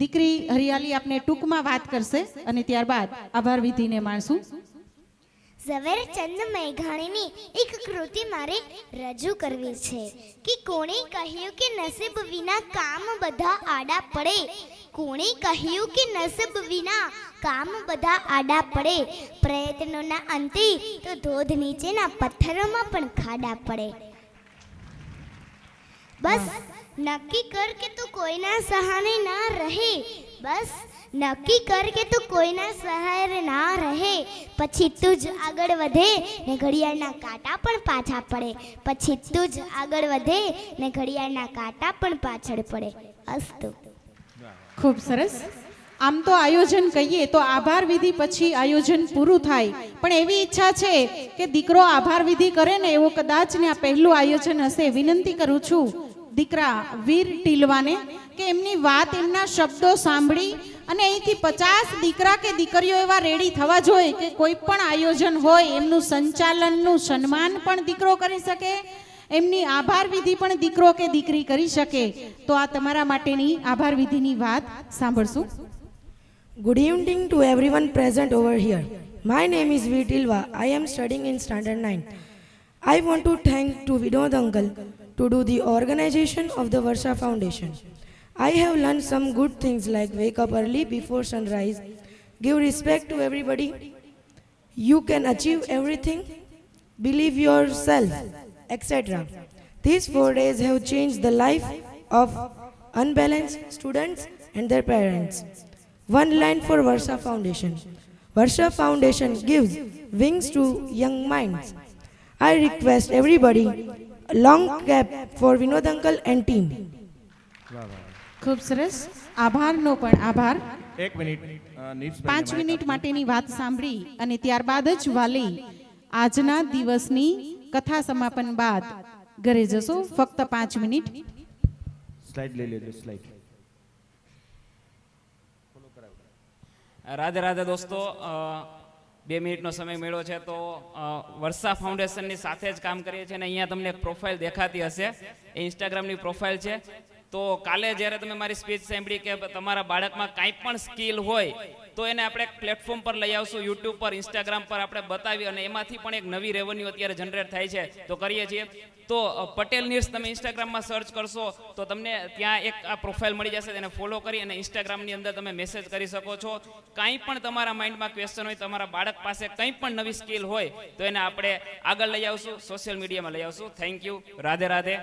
દીકરી હરિયાલી આપને ટૂંકમાં વાત કરશે અને ત્યારબાદ આભાર વિધિને માણશું. ઝવેરચંદ મેઘાણીની એક કૃતિ મારે રજૂ કરવી છે કે કોણે કહ્યું કે નસીબ વિના કામ બધા આડા પડે. કોણે કહ્યું કે નસીબ વિના કામ બધા આડા પડે. પ્રયત્નોના અંતે તો ધોધ નીચેના પથ્થરોમાં પણ ખાડા પડે. બસ નક્કી કર કે તું કોઈના સહારે ના રહે. બસ નક્કી કર કે તું કોઈના સહારે ના રહે. પછી તું જ આગળ વધે ને ઘડિયાળના કાંટા પણ પાછા પડે. પછી તું જ આગળ વધે ને ઘડિયાળના કાંટા પણ પાછળ પડે. અસ્તુ. ખૂબ સરસ. આમ તો આયોજન કહીએ તો આભાર વિધિ પછી આયોજન પૂરું થાય, પણ એવી ઈચ્છા છે કે દીકરો આભાર વિધિ કરે ને એવો કદાચ ને આ પહેલું આયોજન હશે. વિનંતી કરું છું દીકરા વીર ટીલવાને કે એમની વાત, એમના શબ્દો સાંભળી અને અહીંથી 50 દીકરા કે દીકરીઓ એવા રેડી થવા જોઈએ કે કોઈ પણ આયોજન હોય એમનું સંચાલનનું સન્માન પણ દીકરો કરી શકે, એમની આભાર વિધિ પણ દીકરો કે દીકરી કરી શકે. તો આ તમારા માટેની આભાર વિધિની વાત સાંભળશું. Good evening to everyone present over here. My name is V. Tilwa. I am studying in Standard 9. I want to thank to Vinod Uncle to do the organization of the Varsha Foundation. I have learned some good things like wake up early before sunrise, give respect to everybody, you can achieve everything, believe yourself, etc. These 4 days have changed the life of unbalanced students and their parents. One line for Varsha Foundation. Varsha Foundation gives wings to young minds. I request everybody a long clap for Vinod Uncle and team. ખૂબ સરસ. આભારનો પણ આભાર. 1 minute 5 minute માટેની વાત સાંભળી અને ત્યારબાદ જ વાલી આજના દિવસની કથા સમાપન બાદ ઘરે જશો. ફક્ત 5 મિનિટ. સ્લાઇડ લઈ લેજો. સ્લાઇડ. રાધે રાધે દોસ્તો, 2 મિનિટનો સમય મળ્યો છે તો વર્ષા ફાઉન્ડેશનની સાથે જ કામ કરીએ છીએ અને અહીંયા તમને એક પ્રોફાઇલ દેખાતી હશે, એ ઇન્સ્ટાગ્રામની પ્રોફાઇલ છે. તો કાલે જ્યારે તમે મારી સ્પીચ સાંભળી કે તમારા બાળકમાં કાંઈ પણ સ્કિલ હોય તો એને આપણે એક પ્લેટફોર્મ પર લઈ આવશું, યુટ્યુબ પર, ઇન્સ્ટાગ્રામ પર આપણે બતાવી અને એમાંથી પણ એક નવી રેવન્યુ અત્યારે જનરેટ થાય છે તો કરીએ છીએ. તો પટેલ ન્યૂઝ તમે ઇન્સ્ટાગ્રામમાં સર્ચ કરશો તો તમને ત્યાં એક આ પ્રોફાઇલ મળી જશે, તેને ફોલો કરી અને ઇન્સ્ટાગ્રામની અંદર તમે મેસેજ કરી શકો છો. કાંઈ પણ તમારા માઇન્ડમાં ક્વેશ્ચન હોય, તમારા બાળક પાસે કંઈ પણ નવી સ્કિલ હોય તો એને આપણે આગળ લઈ આવશું, સોશિયલ મીડિયામાં લઈ આવશું. Thank you. રાધે રાધે.